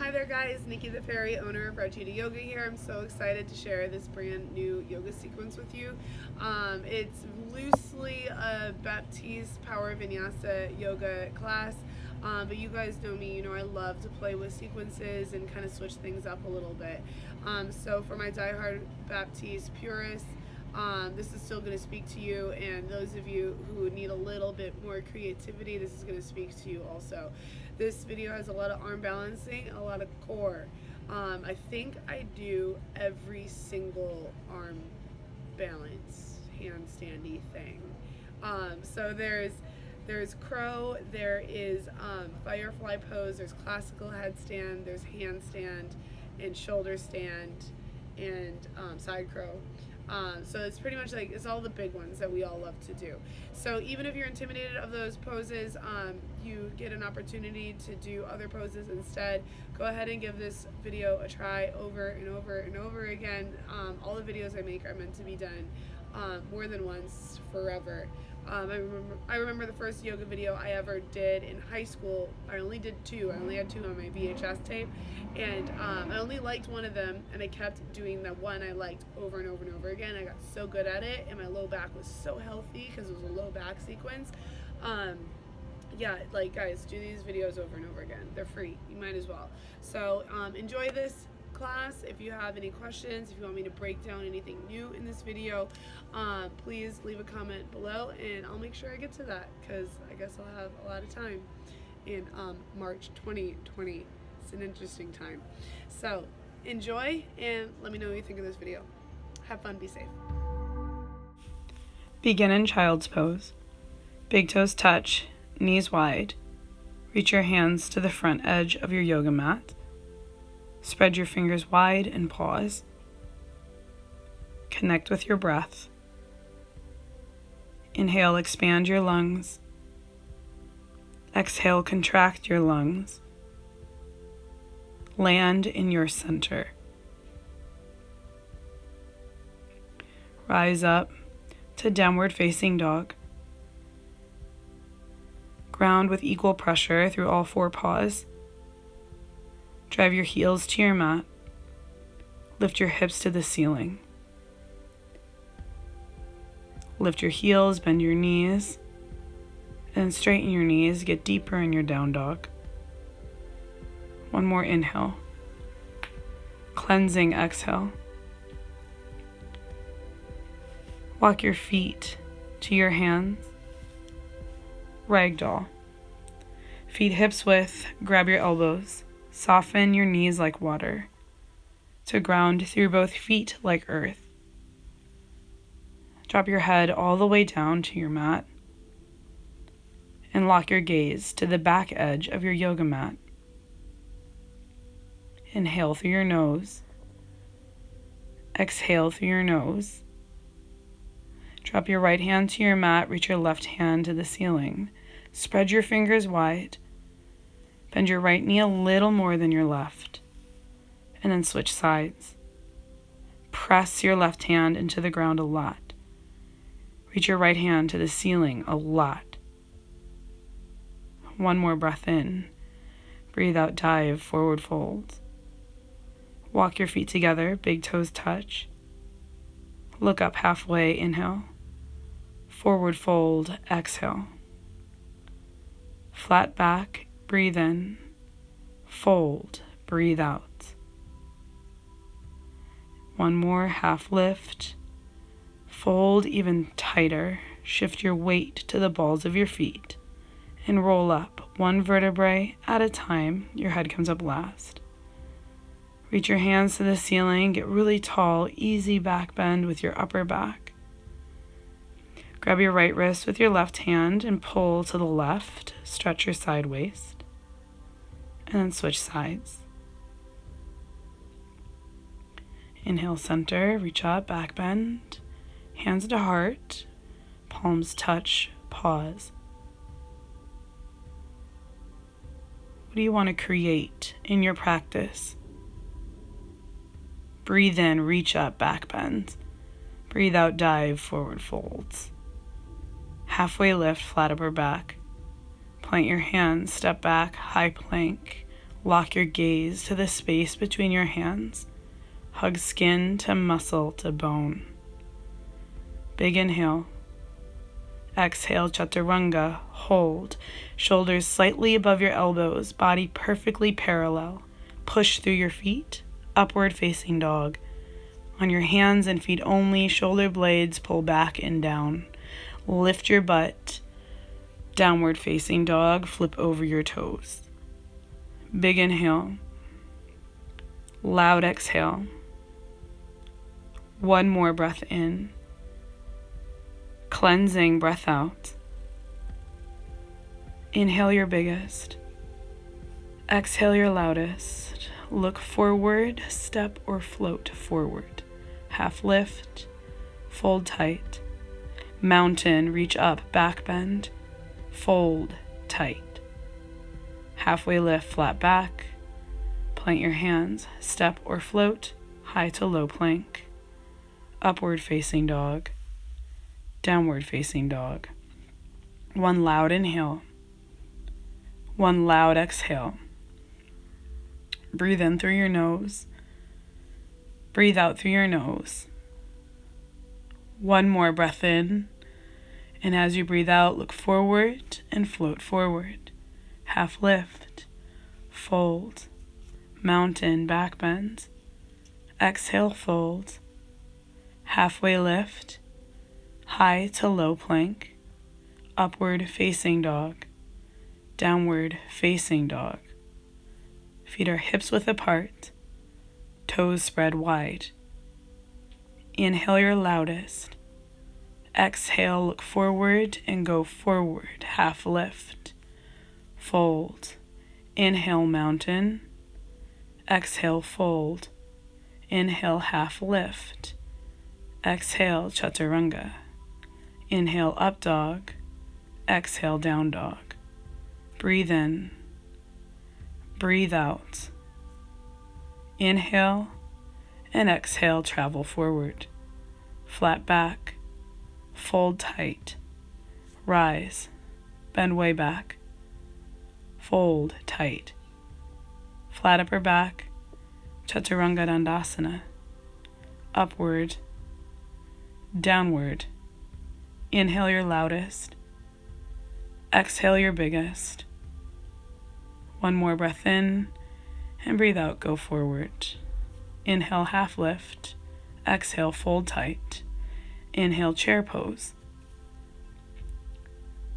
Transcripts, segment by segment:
Hi there guys, Nikki the Fairy, owner of Rajita Yoga here. I'm so excited to share this brand new yoga sequence with you. It's loosely a Baptiste Power Vinyasa yoga class, but you guys know me, you know I love to play with sequences and kind of switch things up a little bit. So for my diehard Baptiste purists, this is still going to speak to you, and those of you who need a little bit more creativity, this is going to speak to you also. This video has a lot of arm balancing, a lot of core. I think I do every single arm balance handstandy thing. So there's crow, there is firefly pose, there's classical headstand, there's handstand and shoulder stand and side crow. So it's pretty much like, it's all the big ones that we all love to do. So even if you're intimidated of those poses, you get an opportunity to do other poses instead. Go ahead and give this video a try over and over and over again. All the videos I make are meant to be done more than once, forever. I remember the first yoga video I ever did in high school. I only did two. I only had two on my VHS tape, and I only liked one of them, and I kept doing that one I liked over and over and over again. I got so good at it, and my low back was so healthy because it was a low back sequence. Yeah, like guys, do these videos over and over again. They're free. You might as well. So enjoy this class. If you have any questions, if you want me to break down anything new in this video, please leave a comment below, and I'll make sure I get to that, because I guess I'll have a lot of time in March 2020. It's an interesting time. So enjoy, and let me know what you think of this video. Have fun, be safe. Begin in child's pose. Big toes touch, knees wide. Reach your hands to the front edge of your yoga mat. Spread your fingers wide and pause. Connect with your breath. Inhale, expand your lungs. Exhale, contract your lungs. Land in your center. Rise up to downward facing dog. Ground with equal pressure through all four paws. Drive your heels to your mat. Lift your hips to the ceiling. Lift your heels, bend your knees, and straighten your knees. Get deeper in your down dog. One more inhale. Cleansing exhale. Walk your feet to your hands. Ragdoll. Feet hips width, grab your elbows. Soften your knees like water, to ground through both feet like earth. Drop your head all the way down to your mat, and lock your gaze to the back edge of your yoga mat. Inhale through your nose. Exhale through your nose. Drop your right hand to your mat, reach your left hand to the ceiling. Spread your fingers wide. Bend your right knee a little more than your left, and then switch sides. Press your left hand into the ground a lot. Reach your right hand to the ceiling a lot. One more breath in. Breathe out, dive, forward fold. Walk your feet together, big toes touch. Look up halfway, inhale. Forward fold, exhale. Flat back, breathe in, fold, breathe out. One more, half lift, fold even tighter, shift your weight to the balls of your feet, and roll up one vertebrae at a time. Your head comes up last. Reach your hands to the ceiling, get really tall, easy back bend with your upper back. Grab your right wrist with your left hand and pull to the left, stretch your side waist. And then switch sides. Inhale, center, reach up, back bend, hands to heart, palms touch, pause. What do you want to create in your practice? Breathe in, reach up, back bend. Breathe out, dive, forward folds. Halfway lift, flat upper back. Plant your hands, step back, high plank, Lock your gaze to the space between your hands. Hug skin to muscle to bone. Big inhale. Exhale, chaturanga. Hold. Shoulders slightly above your elbows. Body perfectly parallel. Push through your feet. Upward facing dog. On your hands and feet only, shoulder blades pull back and down. Lift your butt. Downward facing dog. Flip over your toes. Big inhale. Loud exhale. One more breath in. Cleansing breath out. Inhale your biggest. Exhale your loudest. Look forward, step or float forward. Half lift, fold tight. Mountain, reach up, back bend. Fold tight. Halfway lift, flat back. Plant your hands, step or float, high to low plank. Upward facing dog. Downward facing dog. One loud inhale. One loud exhale. Breathe in through your nose. Breathe out through your nose. One more breath in. And as you breathe out, look forward and float forward. Half lift. Fold. Mountain, back bend. Exhale, fold. Halfway lift. High to low plank. Upward facing dog. Downward facing dog. Feet are hips width apart. Toes spread wide. Inhale your loudest. Exhale, look forward and go forward. Half lift. Fold. Inhale, mountain. Exhale, fold. Inhale, half lift. Exhale, chaturanga. Inhale, up dog. Exhale, down dog. Breathe in. Breathe out. Inhale and exhale, travel forward. Flat back. Fold tight. Rise. Bend way back. Fold tight. Flat upper back. Chaturanga Dandasana. Upward. Downward. Inhale your loudest. Exhale your biggest. One more breath in and breathe out, go forward. Inhale, half lift. Exhale, fold tight. Inhale, chair pose.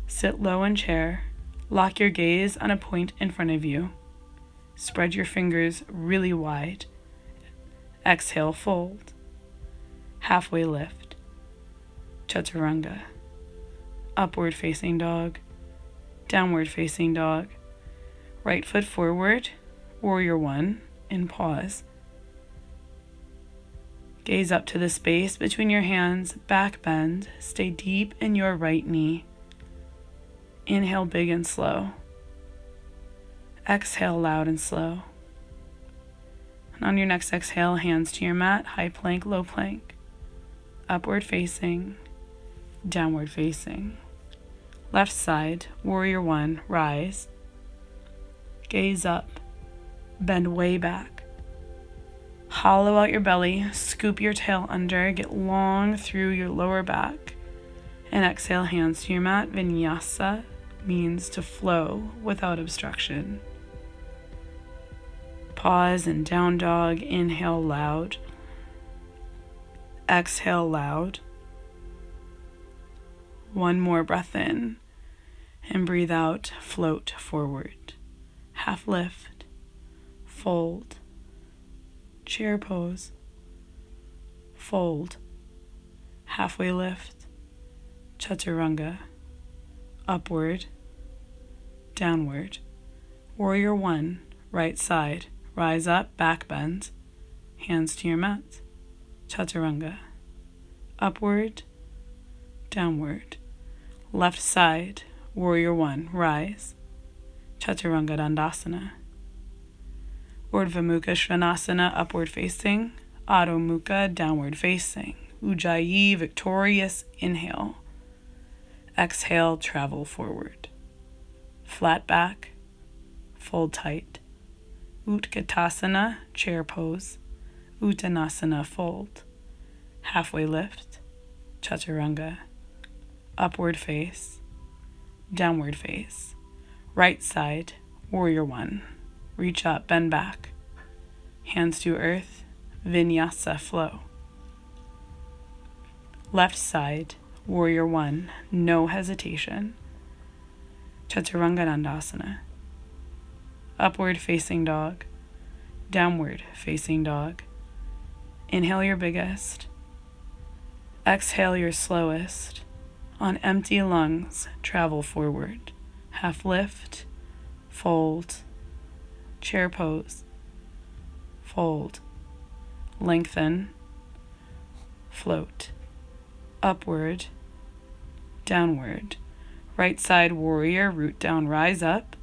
Sit low in chair. Lock your gaze on a point in front of you. Spread your fingers really wide. Exhale, fold. Halfway lift. Chaturanga. Upward facing dog. Downward facing dog. Right foot forward. Warrior one. And pause. Gaze up to the space between your hands. Back bend. Stay deep in your right knee. Inhale big and slow. Exhale loud and slow. And on your next exhale, hands to your mat. High plank, low plank. Upward facing. Downward facing. Left side, warrior one, rise. Gaze up, bend way back. Hollow out your belly, scoop your tail under, get long through your lower back. And exhale, hands to your mat. Vinyasa means to flow without obstruction. Pause and down dog, inhale loud. Exhale loud. One more breath in and breathe out, float forward. Half lift, fold, chair pose, fold, halfway lift, chaturanga, upward, downward, warrior one, right side, rise up, back bend, hands to your mat, chaturanga, upward, downward, left side, warrior one, rise, chaturanga dandasana, urdhva mukha svanasana, upward facing, adho mukha, downward facing, ujjayi, victorious, inhale, exhale, travel forward, flat back, fold tight, Utkatasana, chair pose. Uttanasana, fold. Halfway lift, chaturanga. Upward face, downward face. Right side, warrior one. Reach up, bend back. Hands to earth, vinyasa, flow. Left side, warrior one, no hesitation. Chaturanga Dandasana. Upward facing dog, downward facing dog. Inhale your biggest. Exhale your slowest. On empty lungs, travel forward. Half lift, fold, chair pose, fold, lengthen, float, upward, downward. Right side warrior, root down, rise up.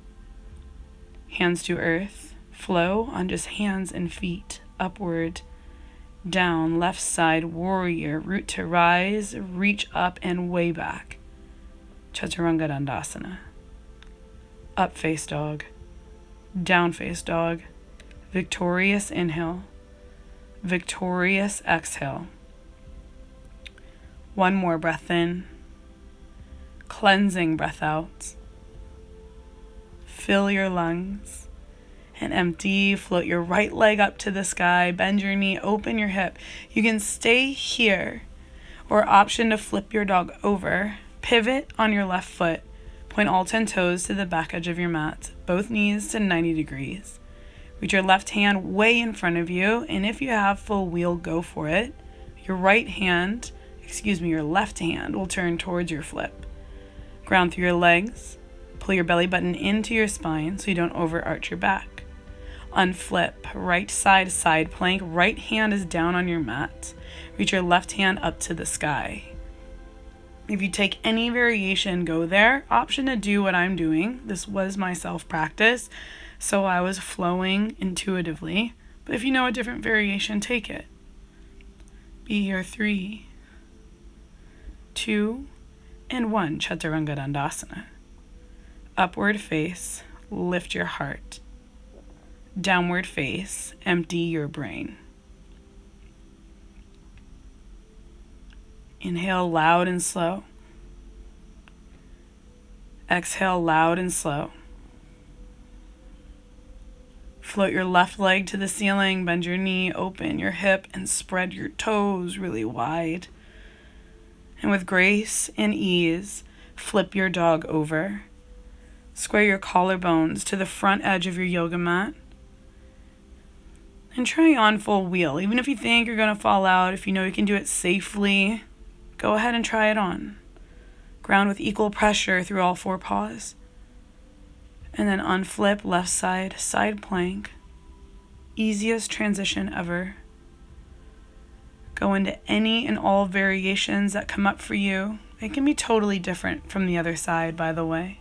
Hands to earth, flow on just hands and feet, upward, down. Left side warrior, root to rise, reach up and way back. Chaturanga Dandasana. Up face dog, down face dog. Victorious inhale, victorious exhale. One more breath in, cleansing breath out. Fill your lungs and empty. Float your right leg up to the sky, bend your knee, open your hip. You can stay here or option to flip your dog over. Pivot on your left foot. Point all 10 toes to the back edge of your mat, both knees to 90 degrees. Reach your left hand way in front of you, and if you have full wheel, go for it. Your left hand will turn towards your flip. Ground through your legs. Pull your belly button into your spine so you don't overarch your back. Unflip, right side, side plank. Right hand is down on your mat. Reach your left hand up to the sky. If you take any variation, go there. Option to do what I'm doing. This was my self-practice, so I was flowing intuitively. But if you know a different variation, take it. Be here 3, 2, and 1. Chaturanga Dandasana. Upward face, lift your heart. Downward face, empty your brain. Inhale loud and slow. Exhale loud and slow. Float your left leg to the ceiling, bend your knee, open your hip, and spread your toes really wide. And with grace and ease, flip your dog over. Square your collarbones to the front edge of your yoga mat. And try on full wheel. Even if you think you're going to fall out, if you know you can do it safely, go ahead and try it on. Ground with equal pressure through all 4 paws. And then unflip, left side, side plank. Easiest transition ever. Go into any and all variations that come up for you. It can be totally different from the other side, by the way.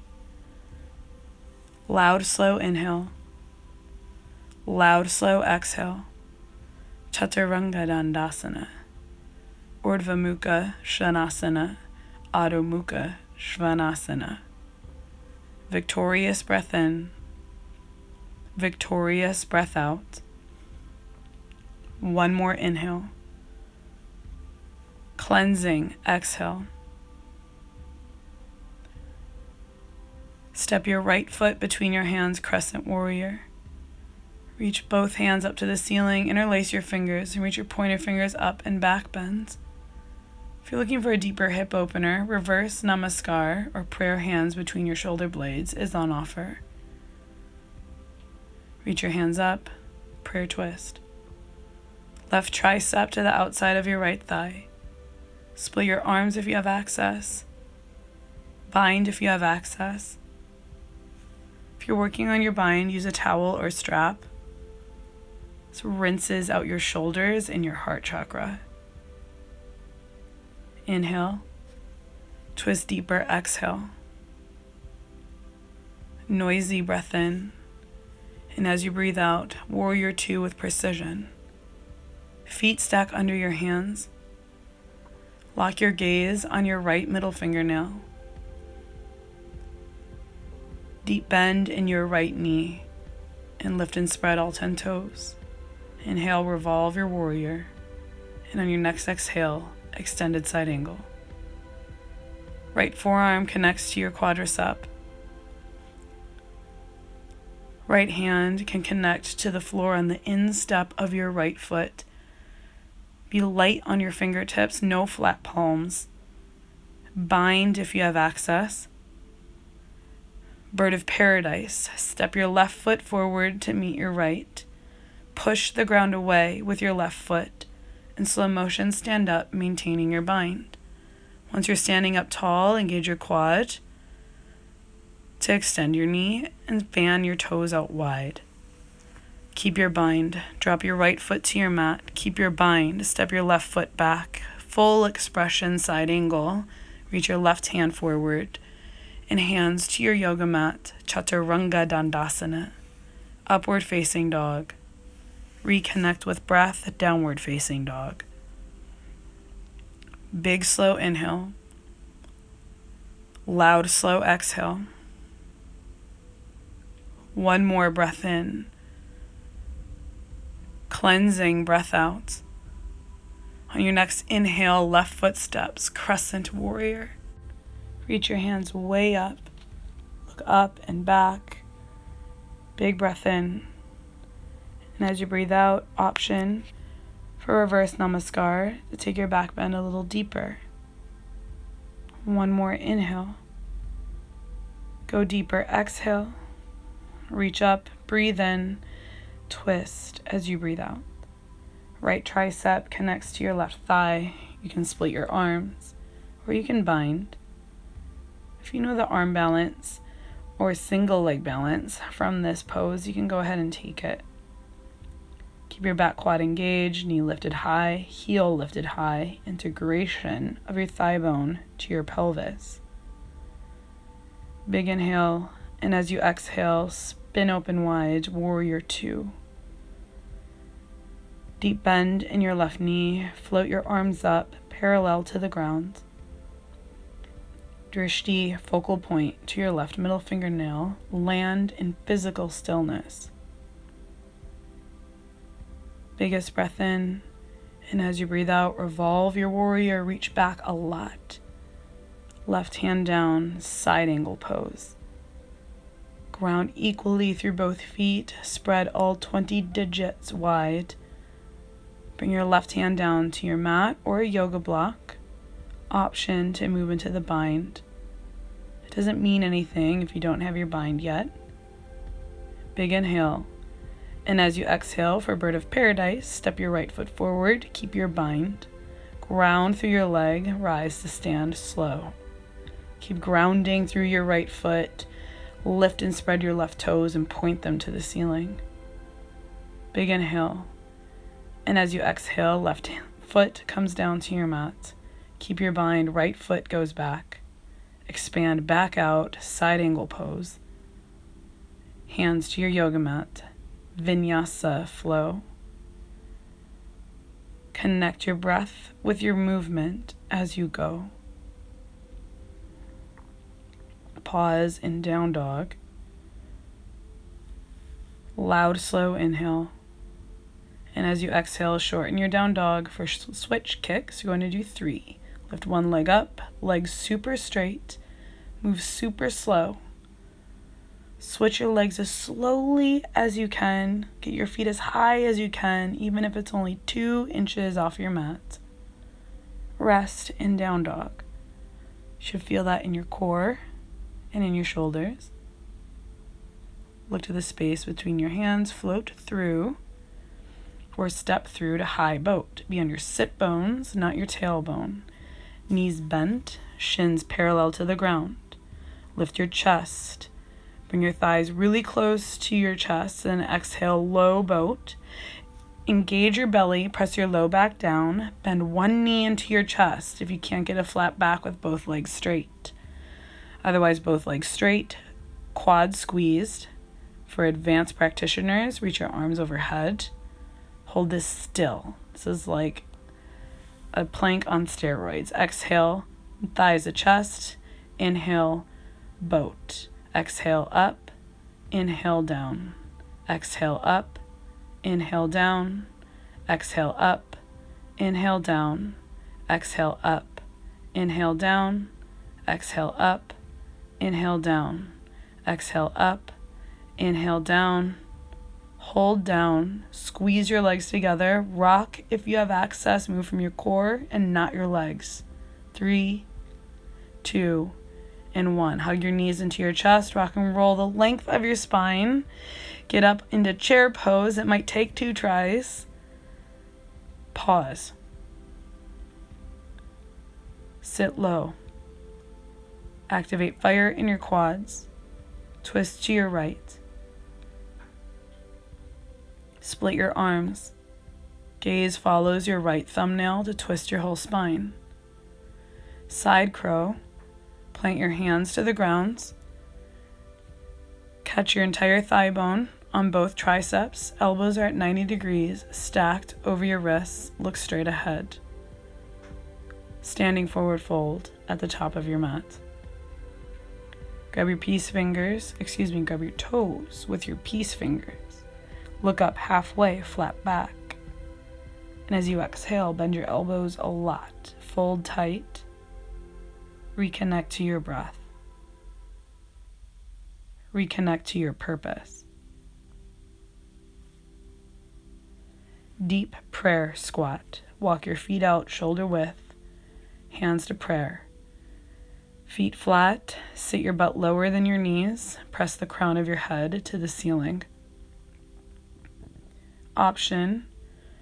Loud, slow inhale. Loud, slow exhale. Chaturanga Dandasana. Urdhva Mukha Svanasana. Adho Mukha Svanasana. Victorious breath in. Victorious breath out. One more inhale. Cleansing exhale. Step your right foot between your hands, crescent warrior. Reach both hands up to the ceiling, interlace your fingers, and reach your pointer fingers up and back bends. If you're looking for a deeper hip opener, reverse namaskar or prayer hands between your shoulder blades is on offer. Reach your hands up, prayer twist. Left tricep to the outside of your right thigh. Split your arms if you have access. Bind if you have access. If you're working on your bind, use a towel or strap. This rinses out your shoulders and your heart chakra. Inhale. Twist deeper, exhale. Noisy breath in. And as you breathe out, warrior 2 with precision. Feet stack under your hands. Lock your gaze on your right middle fingernail. Deep bend in your right knee. and lift and spread all 10 toes. Inhale, revolve your warrior. And on your next exhale, extended side angle. Right forearm connects to your quadricep. Right hand can connect to the floor on the instep of your right foot. Be light on your fingertips, no flat palms. Bind if you have access. Bird of paradise. Step your left foot forward to meet your right. Push the ground away with your left foot. In slow motion, stand up, maintaining your bind. Once you're standing up tall, engage your quad to extend your knee and fan your toes out wide. Keep your bind. Drop your right foot to your mat. Keep your bind. Step your left foot back. Full expression side angle. Reach your left hand forward and hands to your yoga mat. Chaturanga Dandasana. Upward facing dog. Reconnect with breath. Downward facing dog. Big slow inhale. Loud slow exhale. One more breath in. Cleansing breath out. On your next inhale, left foot steps, crescent warrior. Reach your hands way up. Look up and back. Big breath in. And as you breathe out, option for reverse namaskar to take your back bend a little deeper. One more inhale. Go deeper, exhale. Reach up, breathe in, twist as you breathe out. Right tricep connects to your left thigh. You can split your arms, or you can bind. If you know the arm balance or single leg balance from this pose, you can go ahead and take it. Keep your back quad engaged, knee lifted high, heel lifted high, integration of your thigh bone to your pelvis. Big inhale, and as you exhale, spin open wide, warrior two. Deep bend in your left knee, float your arms up, parallel to the ground. Drishti, focal point to your left middle fingernail, land in physical stillness. Biggest breath in, and as you breathe out, revolve your warrior, reach back a lot. Left hand down, side angle pose. Ground equally through both feet, spread all 20 digits wide. Bring your left hand down to your mat or a yoga block. Option to move into the bind. It doesn't mean anything if you don't have your bind yet. Big inhale. And as you exhale for bird of paradise, step your right foot forward, keep your bind. Ground through your leg, rise to stand slow. Keep grounding through your right foot. Lift and spread your left toes and point them to the ceiling. Big inhale. And as you exhale, left foot comes down to your mat. Keep your bind, right foot goes back. Expand back out, side angle pose. Hands to your yoga mat. Vinyasa flow. Connect your breath with your movement as you go. Pause in down dog. Loud, slow inhale. And as you exhale, shorten your down dog for switch kicks. You're going to do 3. Lift one leg up, legs super straight. Move super slow. Switch your legs as slowly as you can. Get your feet as high as you can, even if it's only 2 inches off your mat. Rest in down dog. You should feel that in your core and in your shoulders. Look to the space between your hands. Float through or step through to high boat. Be on your sit bones, not your tailbone. Knees bent, shins parallel to the ground. Lift your chest. Bring your thighs really close to your chest and exhale, low boat. Engage your belly, press your low back down. Bend one knee into your chest if you can't get a flat back with both legs straight. Otherwise, both legs straight, quads squeezed. For advanced practitioners, reach your arms overhead. Hold this still. This is like a plank on steroids. Exhale, thighs to chest. Inhale, boat. Exhale up, inhale down. exhale up, inhale down, exhale up, inhale down, exhale up, inhale down, exhale up, inhale down, exhale up, inhale down, hold down, squeeze your legs together, rock if you have access, move from your core and not your legs. 3, 2, and 1. Hug your knees into your chest, rock and roll the length of your spine. Get up into chair pose. It might take 2 tries. Pause. Sit low. Activate fire in your quads. Twist to your right. Split your arms. Gaze follows your right thumbnail to twist your whole spine. Side crow. Plant your hands to the ground. Catch your entire thigh bone on both triceps. Elbows are at 90 degrees, stacked over your wrists. Look straight ahead. Standing forward fold at the top of your mat. Grab your toes with your peace fingers. Look up halfway, flat back. And as you exhale, bend your elbows a lot. Fold tight. Reconnect to your breath. Reconnect to your purpose. Deep prayer squat. Walk your feet out shoulder width. Hands to prayer. Feet flat. Sit your butt lower than your knees. Press the crown of your head to the ceiling. Option,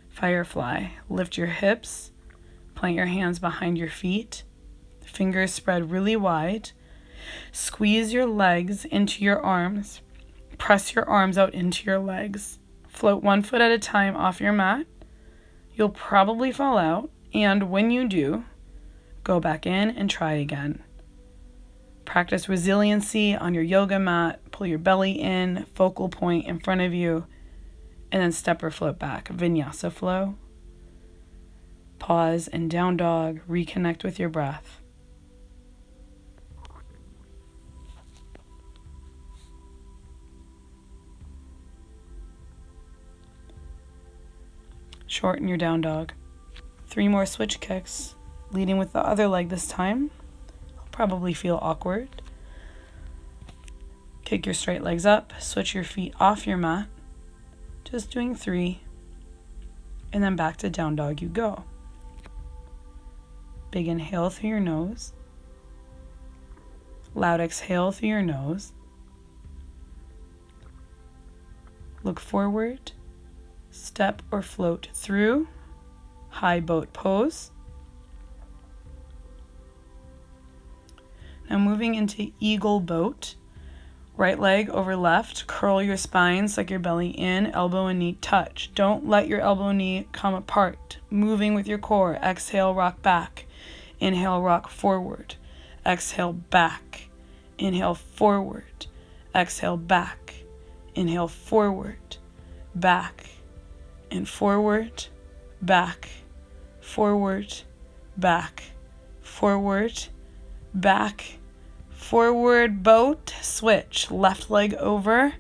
firefly. Lift your hips. Plant your hands behind your feet. Fingers spread really wide. Squeeze your legs into your arms. Press your arms out into your legs. Float 1 foot at a time off your mat. You'll probably fall out, and when you do, go back in and try again. Practice resiliency on your yoga mat. Pull your belly in, focal point in front of you, and then step or float back. Vinyasa flow. Pause and down dog. Reconnect with your breath. Shorten your down dog. 3 more switch kicks, leading with the other leg this time. You'll probably feel awkward. Kick your straight legs up, switch your feet off your mat. Just doing 3. And then back to down dog you go. Big inhale through your nose. Loud exhale through your nose. Look forward. Step or float through. High boat pose. Now moving into eagle boat. Right leg over left. Curl your spine, suck your belly in. Elbow and knee touch. Don't let your elbow and knee come apart. Moving with your core. Exhale, rock back. Inhale, rock forward. Exhale, back. Inhale, forward. Exhale, back. Inhale, forward. Back. And forward, back, forward, back, forward, back, forward, boat, switch, left leg over,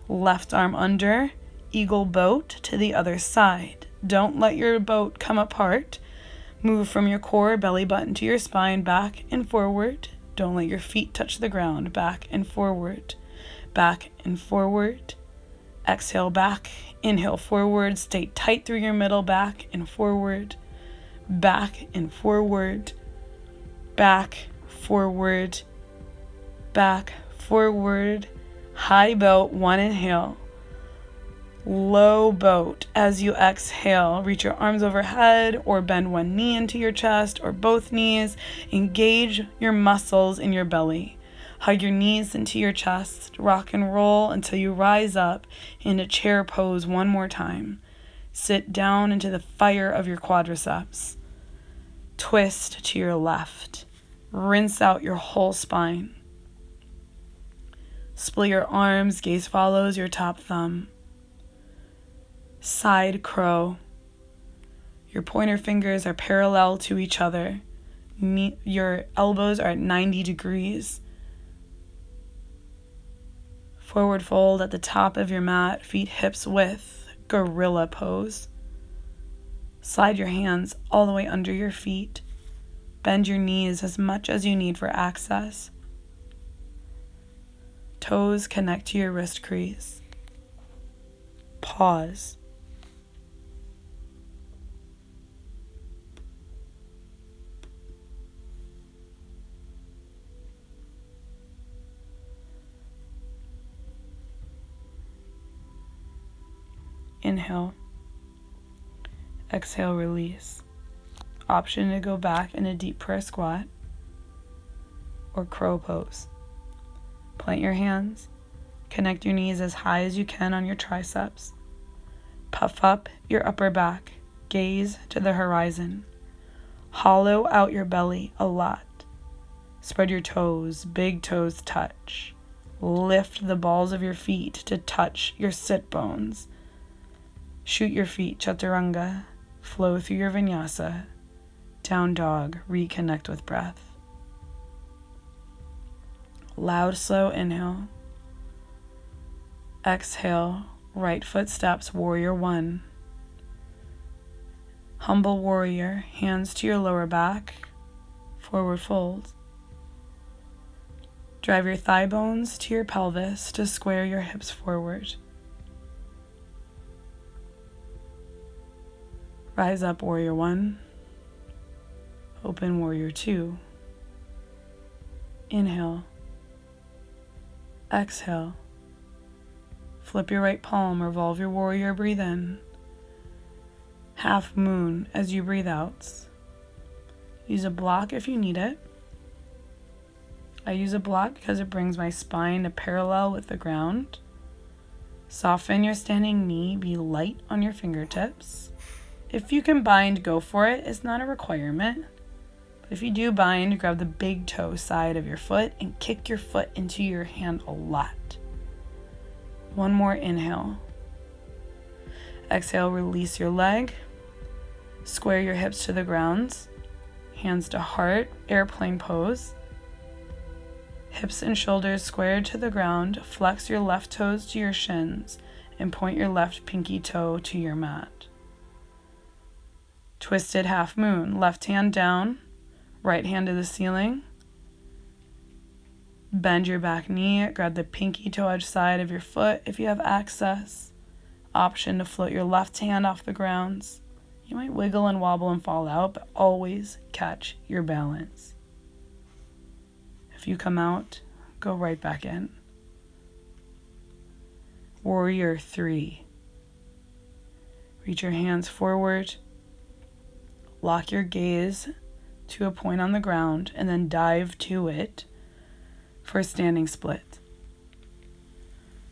left arm under, eagle boat to the other side. Don't let your boat come apart. Move from your core, belly button to your spine, back and forward. Don't let your feet touch the ground, back and forward, back and forward. Exhale back, inhale forward, stay tight through your middle, back and forward, back and forward, back, forward, back, forward, high boat, 1 inhale, low boat. As you exhale, reach your arms overhead or bend 1 knee into your chest or both knees. Engage your muscles in your belly. Hug your knees into your chest. Rock and roll until you rise up into chair pose 1 more time. Sit down into the fire of your quadriceps. Twist to your left. Rinse out your whole spine. Split your arms. Gaze follows your top thumb. Side crow. Your pointer fingers are parallel to each other. Your elbows are at 90 degrees. Forward fold at the top of your mat, feet hips width, gorilla pose. Slide your hands all the way under your feet. Bend your knees as much as you need for access. Toes connect to your wrist crease. Pause. Inhale. Exhale, release. Option to go back in a deep prayer squat or crow pose. Plant your hands. Connect your knees as high as you can on your triceps. Puff up your upper back. Gaze to the horizon. Hollow out your belly a lot. Spread your toes. Big toes touch. Lift the balls of your feet to touch your sit bones. Shoot your feet, chaturanga. Flow through your vinyasa. Down dog, reconnect with breath. Loud, slow inhale. Exhale, right foot steps, warrior one. Humble warrior, hands to your lower back, forward fold. Drive your thigh bones to your pelvis to square your hips forward. Rise up, warrior one. Open, warrior two. Inhale. Exhale. Flip your right palm, revolve your warrior, breathe in. Half moon as you breathe out. Use a block if you need it. I use a block because it brings my spine to parallel with the ground. Soften your standing knee, be light on your fingertips. If you can bind, go for it. It's not a requirement. But if you do bind, grab the big toe side of your foot and kick your foot into your hand a lot. One more inhale. Exhale, release your leg. Square your hips to the ground. Hands to heart, airplane pose. Hips and shoulders squared to the ground. Flex your left toes to your shins and point your left pinky toe to your mat. Twisted half moon. Left hand down, right hand to the ceiling. Bend your back knee. Grab the pinky toe edge side of your foot if you have access. Option to float your left hand off the ground. You might wiggle and wobble and fall out, but always catch your balance. If you come out, go right back in. Warrior three. Reach your hands forward. Lock your gaze to a point on the ground and then dive to it for a standing split.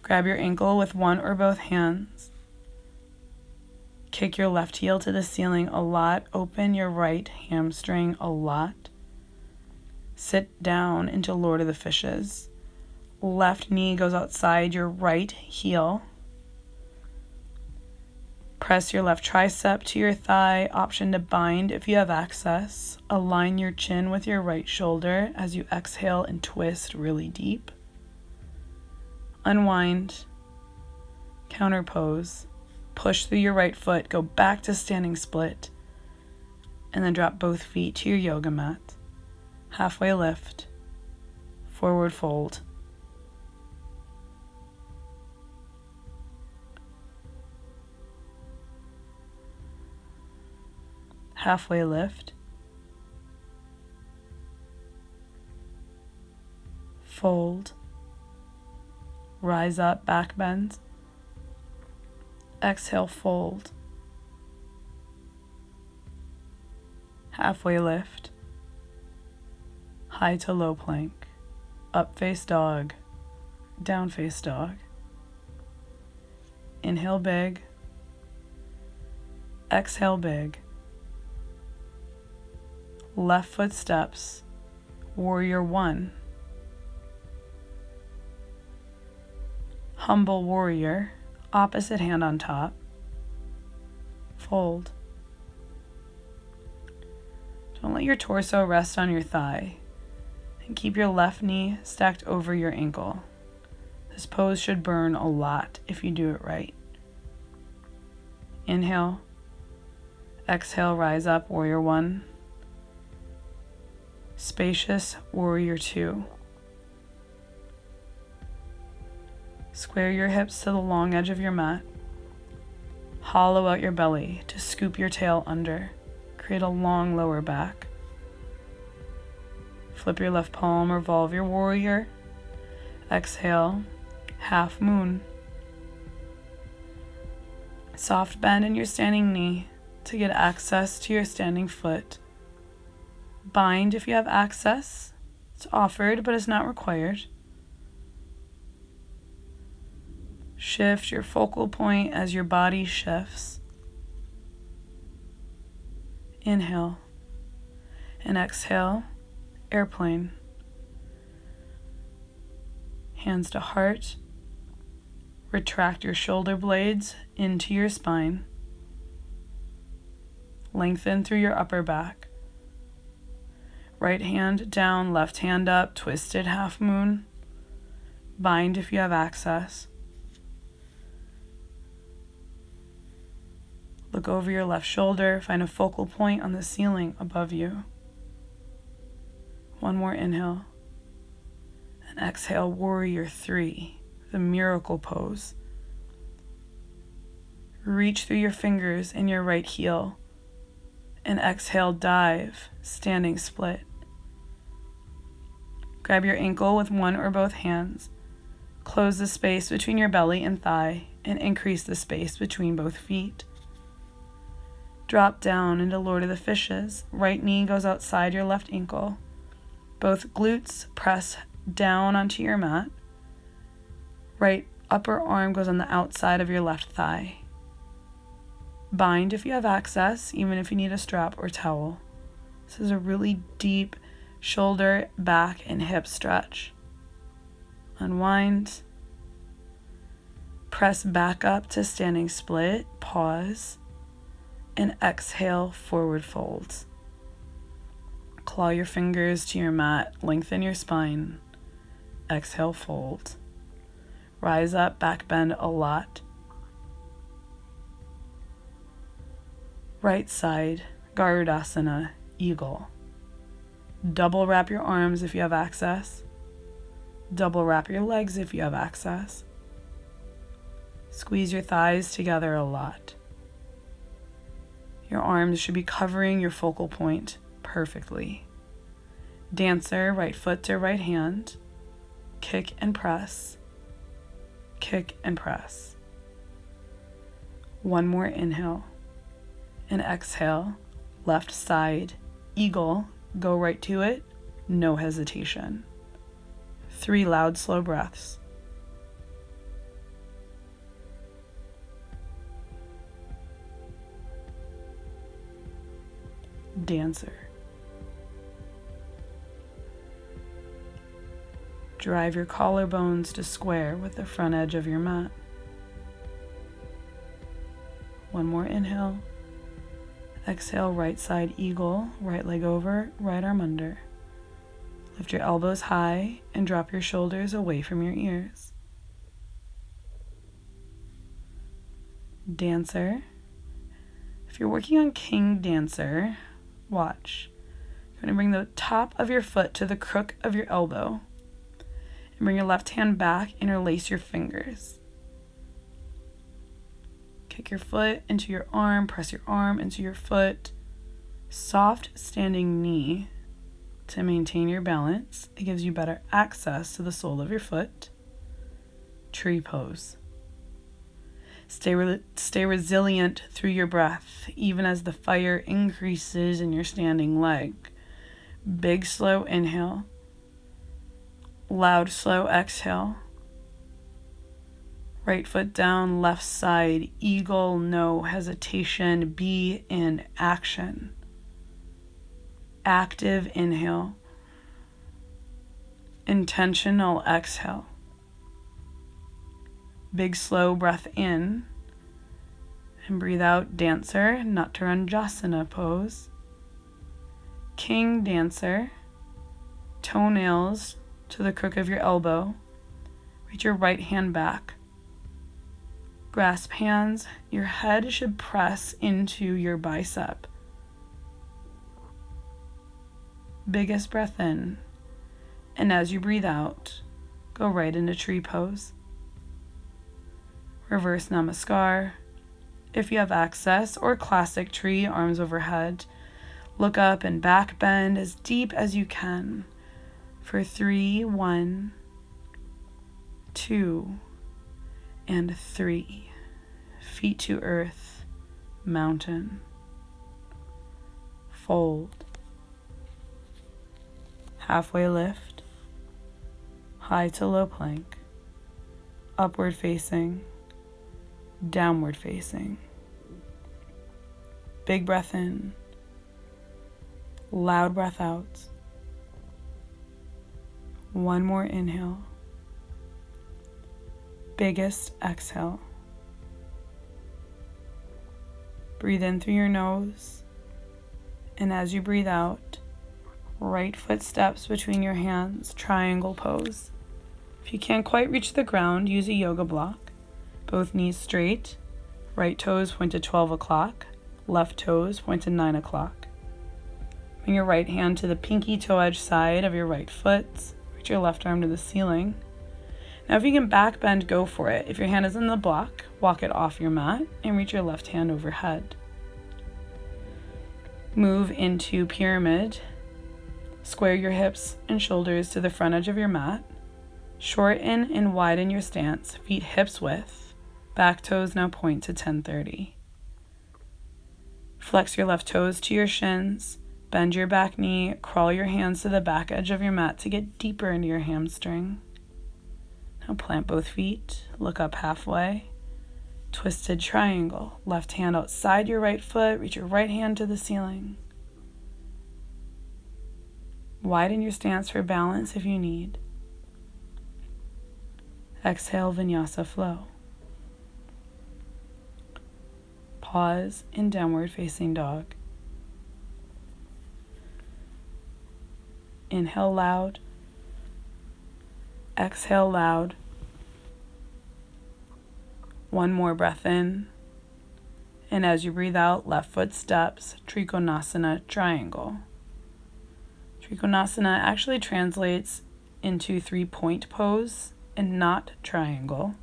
Grab your ankle with one or both hands. Kick your left heel to the ceiling a lot. Open your right hamstring a lot. Sit down into Lord of the Fishes. Left knee goes outside your right heel. Press your left tricep to your thigh. Option to bind if you have access. Align your chin with your right shoulder as you exhale and twist really deep. Unwind. Counter pose. Push through your right foot. Go back to standing split. And then drop both feet to your yoga mat. Halfway lift. Forward fold. Halfway lift. Fold. Rise up, back bend. Exhale, fold. Halfway lift. High to low plank. Up face dog. Down face dog. Inhale big. Exhale big. Left foot steps. Warrior one. Humble warrior. Opposite hand on top. Fold. Don't let your torso rest on your thigh. And keep your left knee stacked over your ankle. This pose should burn a lot if you do it right. Inhale. Exhale, rise up, warrior one. Spacious, warrior two. Square your hips to the long edge of your mat. Hollow out your belly to scoop your tail under. Create a long lower back. Flip your left palm, revolve your warrior. Exhale, half moon. Soft bend in your standing knee to get access to your standing foot. Bind if you have access. It's offered, but it's not required. Shift your focal point as your body shifts. Inhale and exhale, airplane. Hands to heart. Retract your shoulder blades into your spine. Lengthen through your upper back. Right hand down, left hand up, twisted half moon. Bind if you have access. Look over your left shoulder, find a focal point on the ceiling above you. One more inhale. And exhale, warrior three, the miracle pose. Reach through your fingers in your right heel. And exhale, dive, standing split. Grab your ankle with one or both hands. Close the space between your belly and thigh and increase the space between both feet. Drop down into Lord of the Fishes. Right knee goes outside your left ankle. Both glutes press down onto your mat. Right upper arm goes on the outside of your left thigh. Bind if you have access, even if you need a strap or towel. This is a really deep shoulder, back, and hip stretch. Unwind. Press back up to standing split. Pause. And exhale, forward folds. Claw your fingers to your mat. Lengthen your spine. Exhale, fold. Rise up, back bend a lot. Right side, Garudasana, eagle. Double wrap your arms if you have access. Double wrap your legs if you have access. Squeeze your thighs together a lot. Your arms should be covering your focal point perfectly. Dancer, right foot to right hand. Kick and press. Kick and press. One more inhale. And exhale, left side, eagle, go right to it, no hesitation. 3 loud, slow breaths. Dancer. Drive your collarbones to square with the front edge of your mat. One more inhale. Exhale, right side eagle, right leg over, right arm under. Lift your elbows high and drop your shoulders away from your ears. Dancer. If you're working on King Dancer, watch. You're going to bring the top of your foot to the crook of your elbow. And bring your left hand back, interlace your fingers. Kick your foot into your arm, press your arm into your foot. Soft standing knee to maintain your balance. It gives you better access to the sole of your foot. Tree pose. Stay resilient through your breath, even as the fire increases in your standing leg. Big, slow inhale. Loud, slow exhale. Right foot down, left side, eagle, no hesitation, be in action. Active inhale. Intentional exhale. Big slow breath in. And breathe out, Dancer, Natarajanasana pose. King Dancer. Toenails to the crook of your elbow. Reach your right hand back. Grasp hands. Your head should press into your bicep. Biggest breath in. And as you breathe out, go right into tree pose. Reverse namaskar. If you have access, or classic tree, arms overhead. Look up and back bend as deep as you can. For 3, 1, 2, and 3. Feet to earth, mountain. Fold. Halfway lift. High to low plank. Upward facing. Downward facing. Big breath in. Loud breath out. One more inhale. Biggest exhale. Breathe in through your nose. And as you breathe out, right foot steps between your hands, triangle pose. If you can't quite reach the ground, use a yoga block. Both knees straight. Right toes point to 12 o'clock. Left toes point to 9 o'clock. Bring your right hand to the pinky toe edge side of your right foot. Reach your left arm to the ceiling. Now if you can back bend, go for it. If your hand is in the block, walk it off your mat and reach your left hand overhead. Move into pyramid. Square your hips and shoulders to the front edge of your mat. Shorten and widen your stance, feet hips width. Back toes now point to 10:30. Flex your left toes to your shins. Bend your back knee, crawl your hands to the back edge of your mat to get deeper into your hamstring. Now plant both feet, look up halfway. Twisted triangle, left hand outside your right foot, reach your right hand to the ceiling. Widen your stance for balance if you need. Exhale, Vinyasa flow. Pause in downward facing dog. Inhale loud. Exhale loud. One more breath in. And as you breathe out, left foot steps, Trikonasana triangle. Trikonasana actually translates into 3-point pose and not triangle.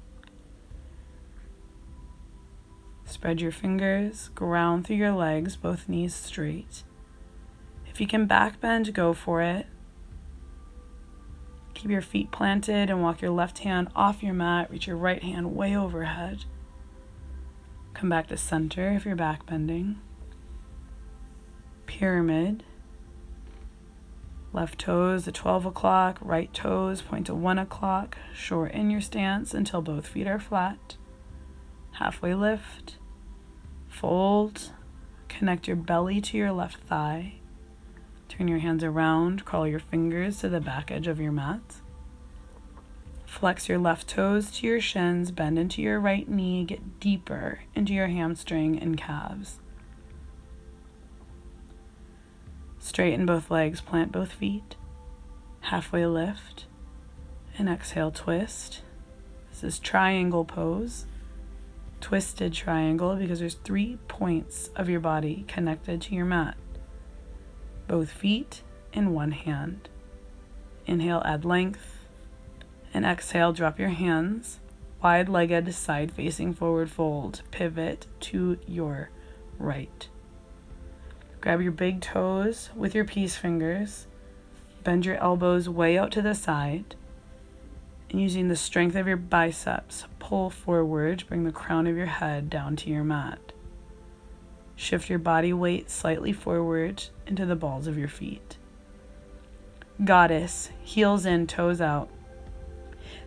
Spread your fingers, ground through your legs, both knees straight. If you can back bend, go for it. Keep your feet planted and walk your left hand off your mat. Reach your right hand way overhead. Come back to center if you're back bending. Pyramid. Left toes to 12 o'clock, right toes point to 1 o'clock. Shorten your stance until both feet are flat. Halfway lift. Fold. Connect your belly to your left thigh. Turn your hands around, crawl your fingers to the back edge of your mat. Flex your left toes to your shins, bend into your right knee, get deeper into your hamstring and calves. Straighten both legs, plant both feet. Halfway lift, and exhale, twist. This is triangle pose. Twisted triangle because there's 3 points of your body connected to your mat. Both feet in one hand. Inhale, add length. And exhale, drop your hands. Wide-legged, side-facing forward fold. Pivot to your right. Grab your big toes with your peace fingers. Bend your elbows way out to the side. And using the strength of your biceps, pull forward. Bring the crown of your head down to your mat. Shift your body weight slightly forward into the balls of your feet. Goddess, heels in, toes out.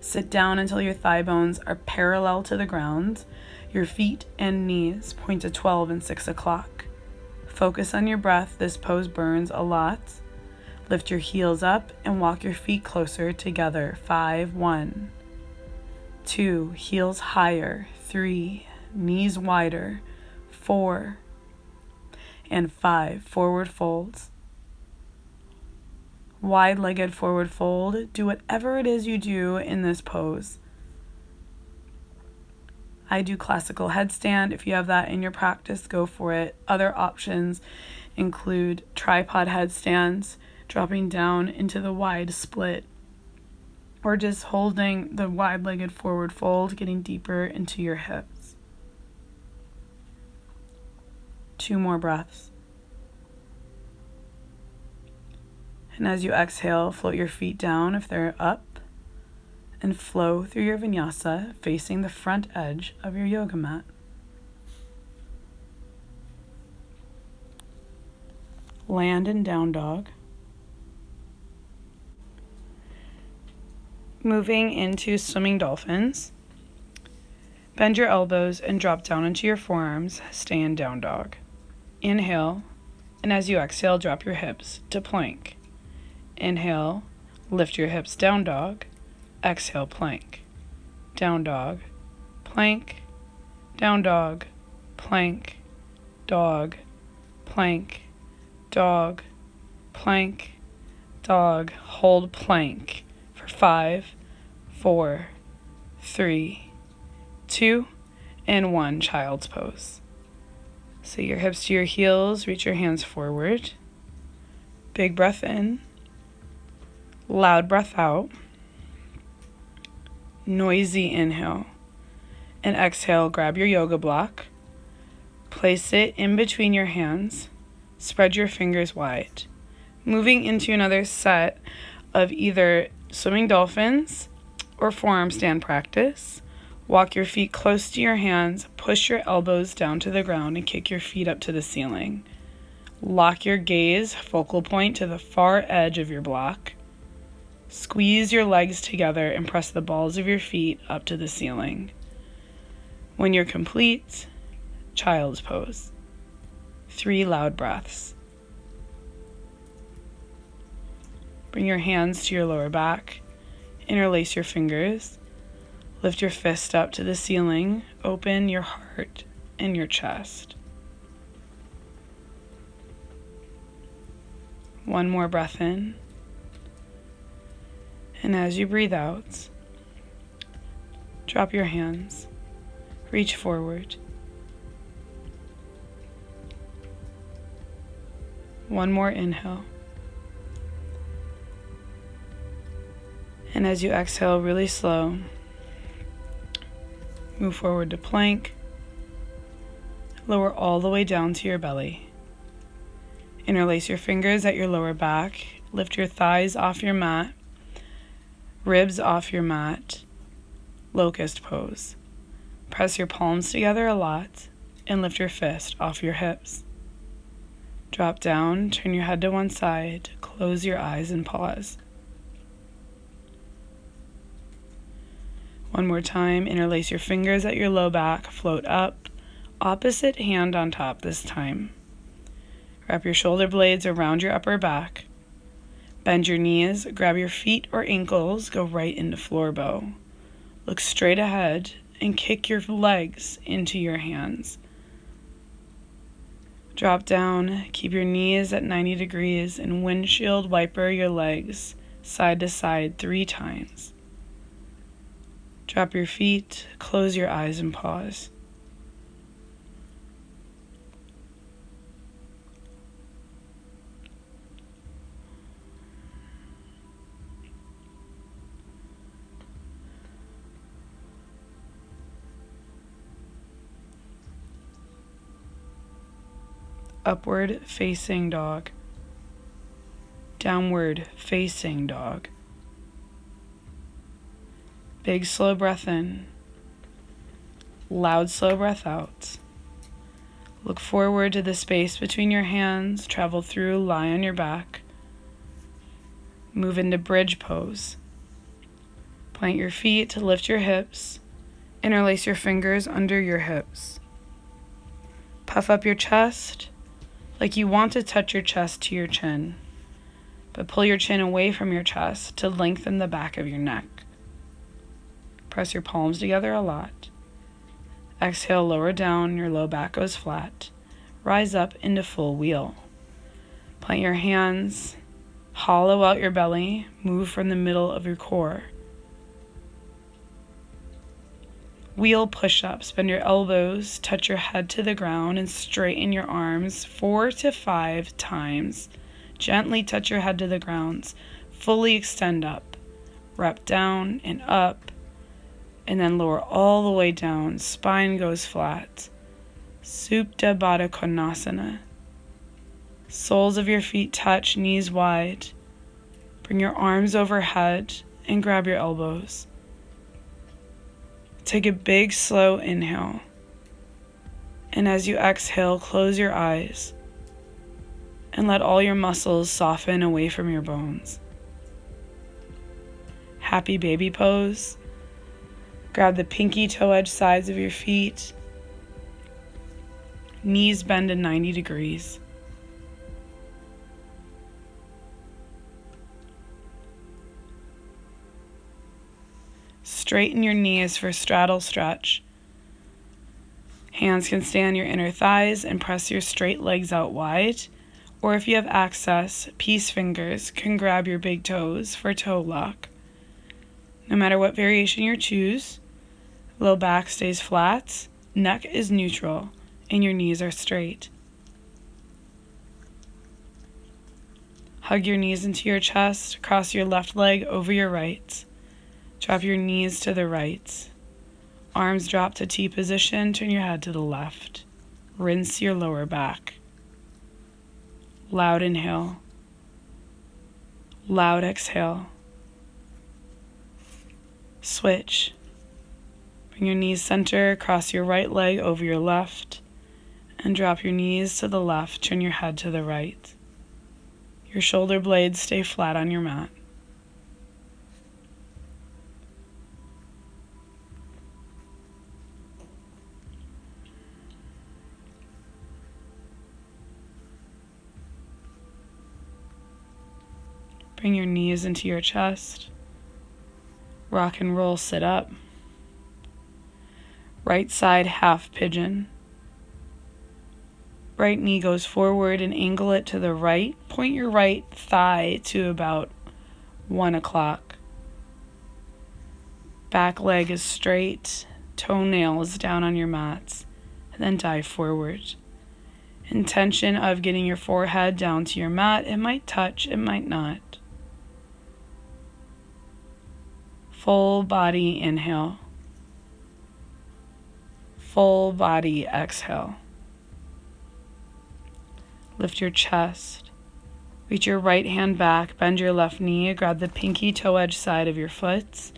Sit down until your thigh bones are parallel to the ground. Your feet and knees point to 12 and 6 o'clock. Focus on your breath. This pose burns a lot. Lift your heels up and walk your feet closer together. 5, 1, 2, heels higher. 3, knees wider. 4, and 5, forward folds. Wide-legged forward fold. Do whatever it is you do in this pose. I do classical headstand. If you have that in your practice, go for it. Other options include tripod headstands, dropping down into the wide split, or just holding the wide-legged forward fold, getting deeper into your hips. 2 more breaths. And as you exhale, float your feet down if they're up, and flow through your vinyasa, facing the front edge of your yoga mat. Land in down dog. Moving into swimming dolphins. Bend your elbows and drop down into your forearms. Stay in down dog. Inhale, and as you exhale, drop your hips to plank. Inhale, lift your hips, down dog. Exhale, plank. Down dog, plank, down dog, plank, dog, plank, dog, plank, dog. Hold plank for 5, 4, 3, 2, and 1. Child's pose. So your hips to your heels, reach your hands forward. Big breath in. Loud breath out. Noisy inhale. And exhale, grab your yoga block. Place it in between your hands. Spread your fingers wide. Moving into another set of either swimming dolphins or forearm stand practice. Walk your feet close to your hands, push your elbows down to the ground, and kick your feet up to the ceiling. Lock your gaze, focal point, to the far edge of your block. Squeeze your legs together and press the balls of your feet up to the ceiling. When you're complete, child's pose. 3 loud breaths. Bring your hands to your lower back. Interlace your fingers. Lift your fist up to the ceiling. Open your heart and your chest. 1 more breath in. And as you breathe out, drop your hands. Reach forward. 1 more inhale. And as you exhale really slow, move forward to plank. Lower all the way down to your belly. Interlace your fingers at your lower back. Lift your thighs off your mat. Ribs off your mat. Locust pose. Press your palms together a lot and lift your fist off your hips. Drop down, turn your head to one side, close your eyes and pause. 1 more time, interlace your fingers at your low back, float up, opposite hand on top this time. Wrap your shoulder blades around your upper back. Bend your knees, grab your feet or ankles, go right into floor bow. Look straight ahead and kick your legs into your hands. Drop down, keep your knees at 90 degrees and windshield wiper your legs side to side 3 times. Drop your feet, close your eyes and pause. Upward facing dog. Downward facing dog. Big slow breath in. Loud slow breath out. Look forward to the space between your hands. Travel through, lie on your back. Move into bridge pose. Plant your feet to lift your hips. Interlace your fingers under your hips. Puff up your chest like you want to touch your chest to your chin, but pull your chin away from your chest to lengthen the back of your neck. Press your palms together a lot. Exhale, lower down, your low back goes flat. Rise up into full wheel. Plant your hands, hollow out your belly, move from the middle of your core. Wheel push-ups. Bend your elbows, touch your head to the ground, and straighten your arms 4 to 5 times. Gently touch your head to the ground. Fully extend up. Rep down and up, and then lower all the way down. Spine goes flat. Supta Baddha Konasana. Soles of your feet touch, knees wide. Bring your arms overhead and grab your elbows. Take a big, slow inhale. And as you exhale, close your eyes and let all your muscles soften away from your bones. Happy baby pose. Grab the pinky toe edge sides of your feet. Knees bend to 90 degrees. Straighten your knees for straddle stretch. Hands can stay on your inner thighs and press your straight legs out wide. Or if you have access, peace fingers can grab your big toes for toe lock. No matter what variation you choose, low back stays flat, neck is neutral, and your knees are straight. Hug your knees into your chest, cross your left leg over your right. Drop your knees to the right. Arms drop to T position, turn your head to the left. Rinse your lower back. Loud inhale. Loud exhale. Switch. Bring your knees center, cross your right leg over your left, and drop your knees to the left, turn your head to the right. Your shoulder blades stay flat on your mat. Bring your knees into your chest. Rock and roll, sit up. Right side half pigeon. Right knee goes forward and angle it to the right. Point your right thigh to about 1 o'clock. Back leg is straight. Toenails down on your mats. And then dive forward. Intention of getting your forehead down to your mat. It might touch, it might not. Full body inhale. Full body exhale. Lift your chest. Reach your right hand back. Bend your left knee. Grab the pinky toe edge side of your foot.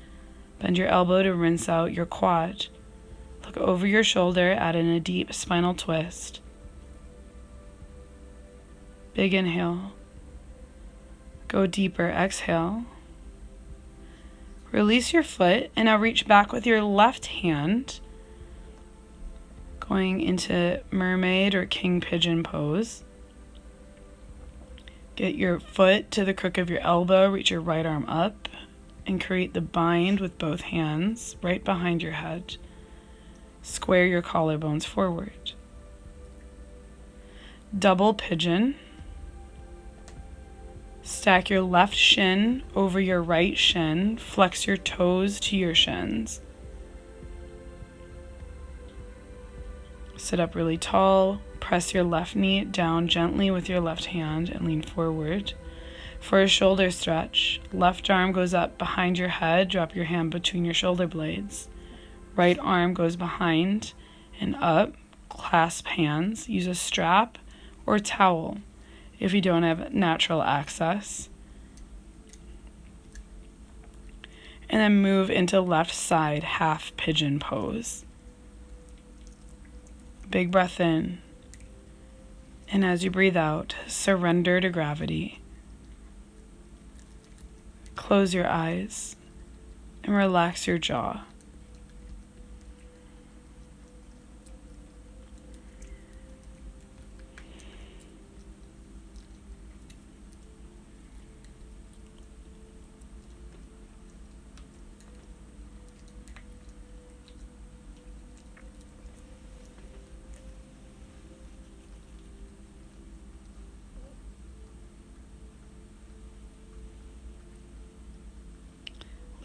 Bend your elbow to rinse out your quad. Look over your shoulder. Add in a deep spinal twist. Big inhale. Go deeper. Exhale. Release your foot and now reach back with your left hand, going into mermaid or king pigeon pose. Get your foot to the crook of your elbow, reach your right arm up, and create the bind with both hands right behind your head. Square your collarbones forward. Double pigeon. Stack your left shin over your right shin. Flex your toes to your shins. Sit up really tall. Press your left knee down gently with your left hand and lean forward. For a shoulder stretch, left arm goes up behind your head. Drop your hand between your shoulder blades. Right arm goes behind and up. Clasp hands. Use a strap or towel if you don't have natural access. And then move into left side half pigeon pose. Big breath in. And as you breathe out, surrender to gravity. Close your eyes and relax your jaw.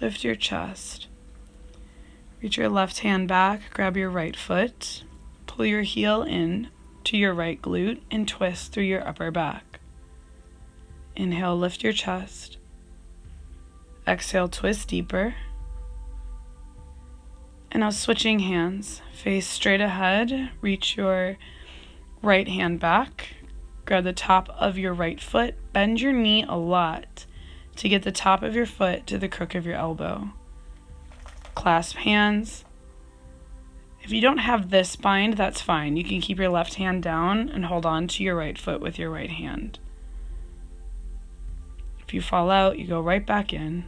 Lift your chest. Reach your left hand back, grab your right foot, pull your heel in to your right glute, and twist through your upper back. Inhale, lift your chest. Exhale, twist deeper. And now switching hands, face straight ahead, reach your right hand back, grab the top of your right foot, bend your knee a lot to get the top of your foot to the crook of your elbow. Clasp hands. If you don't have this bind, that's fine. You can keep your left hand down and hold on to your right foot with your right hand. If you fall out, you go right back in.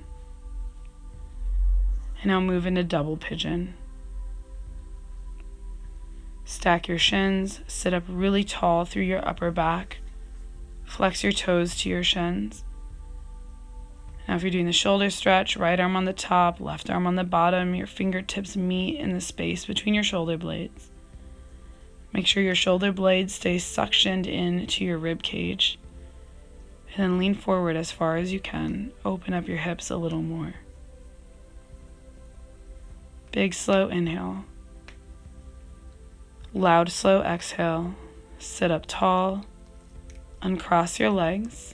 And now move into double pigeon. Stack your shins, sit up really tall through your upper back. Flex your toes to your shins. Now if you're doing the shoulder stretch, right arm on the top, left arm on the bottom, your fingertips meet in the space between your shoulder blades. Make sure your shoulder blades stay suctioned into your rib cage. And then lean forward as far as you can. Open up your hips a little more. Big slow inhale. Loud slow exhale. Sit up tall. Uncross your legs.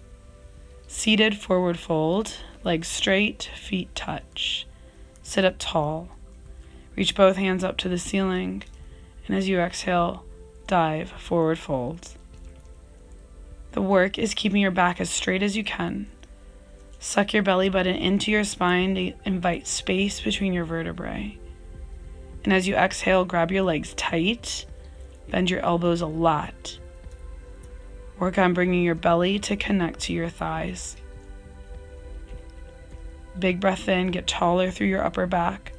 Seated forward fold, legs straight, feet touch. Sit up tall. Reach both hands up to the ceiling, and as you exhale, dive forward fold. The work is keeping your back as straight as you can. Suck your belly button into your spine to invite space between your vertebrae. And as you exhale, grab your legs tight, bend your elbows a lot. Work on bringing your belly to connect to your thighs. Big breath in, get taller through your upper back.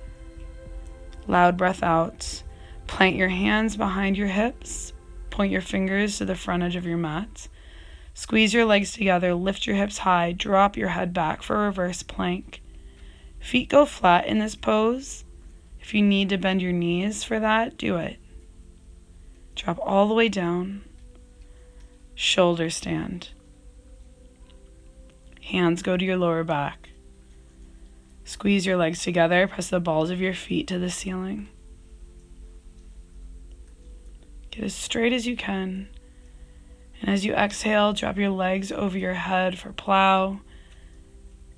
Loud breath out. Plant your hands behind your hips. Point your fingers to the front edge of your mat. Squeeze your legs together, lift your hips high, drop your head back for reverse plank. Feet go flat in this pose. If you need to bend your knees for that, do it. Drop all the way down. Shoulder stand. Hands go to your lower back. Squeeze your legs together, press the balls of your feet to the ceiling. Get as straight as you can. And as you exhale, drop your legs over your head for plow.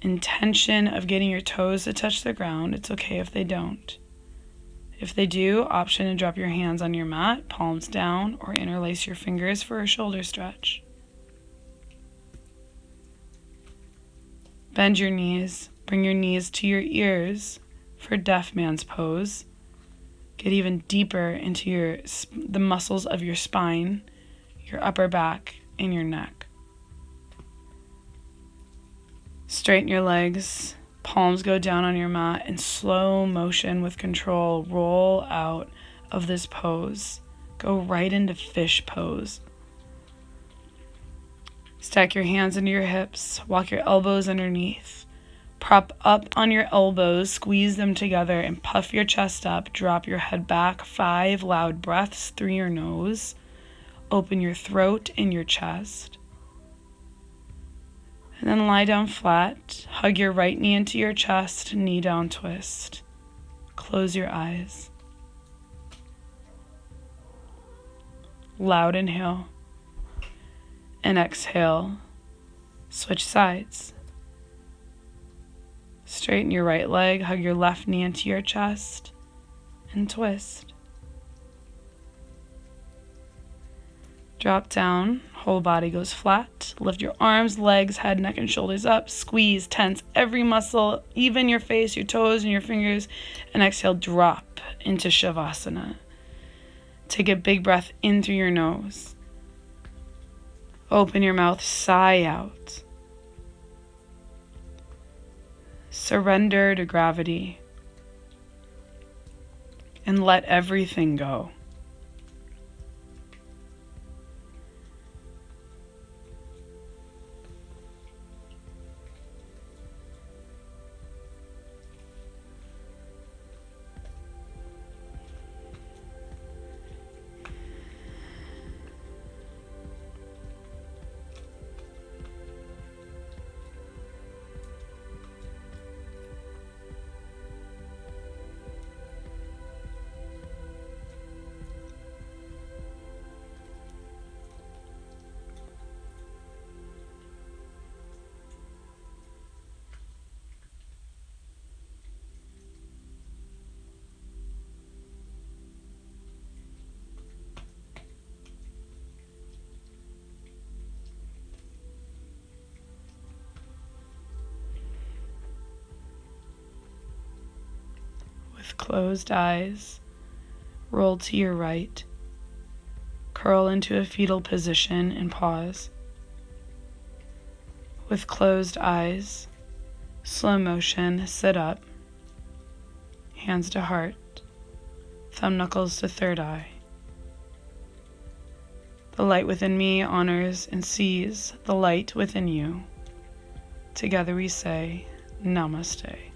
Intention of getting your toes to touch the ground. It's okay if they don't. If they do, option to drop your hands on your mat, palms down, or interlace your fingers for a shoulder stretch. Bend your knees. Bring your knees to your ears for deaf man's pose. Get even deeper into the muscles of your spine, your upper back, and your neck. Straighten your legs. Palms go down on your mat. In slow motion with control, roll out of this pose. Go right into fish pose. Stack your hands into your hips. Walk your elbows underneath. Prop up on your elbows. Squeeze them together and puff your chest up. Drop your head back. 5 loud breaths through your nose. Open your throat and your chest. And then lie down flat. Hug your right knee into your chest, knee down twist. Close your eyes. Loud inhale. And exhale. Switch sides. Straighten your right leg, hug your left knee into your chest, and twist. Drop down, whole body goes flat. Lift your arms, legs, head, neck, and shoulders up. Squeeze, tense every muscle, even your face, your toes, and your fingers. And exhale, drop into Shavasana. Take a big breath in through your nose. Open your mouth, sigh out. Surrender to gravity. And let everything go. With closed eyes, roll to your right. Curl into a fetal position and pause. With closed eyes, slow motion, sit up. Hands to heart, thumb knuckles to third eye. The light within me honors and sees the light within you. Together we say, Namaste.